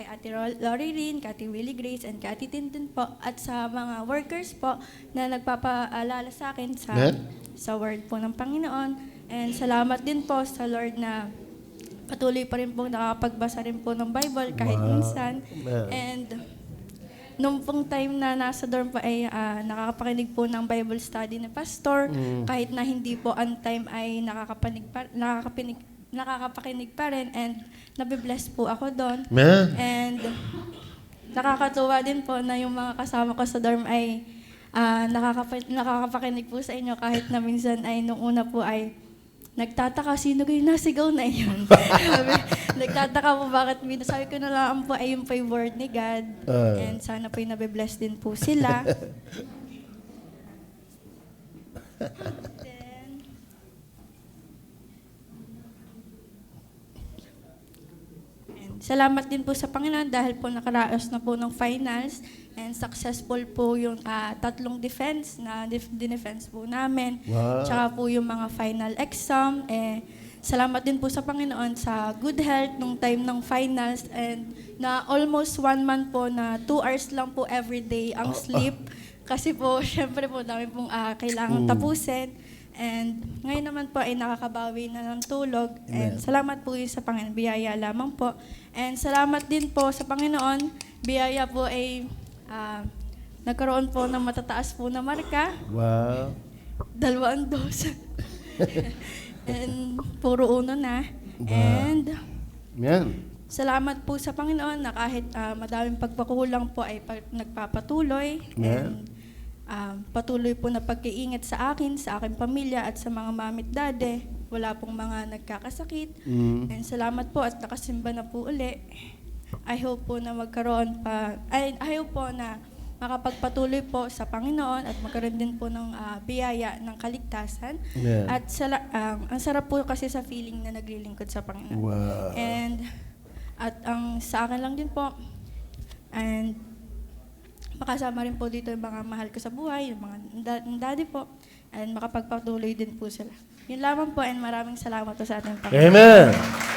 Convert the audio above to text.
kay Ate Lori Rin, kay Ate Willie Grace, and kay Ate Tintin po, at sa mga workers po na nagpapaalala sa akin sa word po ng Panginoon. And salamat din po sa Lord na patuloy pa rin po nakakapagbasa rin po ng Bible kahit minsan. And nung pong time na nasa dorm pa ay nakakapakinig po ng Bible study ni Pastor, kahit na hindi po on time ay nakakapakinig pa rin, and nabibless po ako doon. And nakakatuwa din po na yung mga kasama ko sa dorm ay nakakapakinig po sa inyo kahit na minsan ay nung una po ay nagtataka, sino kayo nasigaw na yun? Nagtataka po bakit sabi ko na lang po ay yung word ni God. And sana po yung nabibless din po sila. Salamat din po sa Panginoon dahil po nakaraos na po ng finals and successful po yung tatlong defense na dinefense po namin. Tsaka po yung mga final exam. Salamat din po sa Panginoon sa good health nung time ng finals, and na almost 1 month po na 2 hours lang po everyday ang sleep. Kasi po, syempre po, dami pong kailangan tapusin. And ngayon naman po ay nakakabawi na ng tulog. And salamat po yun sa Panginoon. Biyaya lamang po. And salamat din po sa Panginoon. Biyaya po ay nagkaroon po ng matataas po na marka. 2 dos. And puro 1 na. And salamat po sa Panginoon na kahit madaming pagpakulang po ay nagpapatuloy. And patuloy po na pag-iingat sa akin, sa aking pamilya at sa mga mamit dade. Wala pong mga nagkakasakit. And salamat po at nakasimba na po uli. I hope po na magkaroon pa, I hope po na makapagpatuloy po sa Panginoon at magkaroon din po ng biyaya ng kaligtasan. At ang sarap po kasi sa feeling na naglilingkod sa Panginoon. Ang sa akin lang din po, and makasama rin po dito yung mga mahal ko sa buhay, yung mga daddy po, and makapagpatuloy din po sila. Yun lamang po, and maraming salamat po sa ating Panginoon. Amen!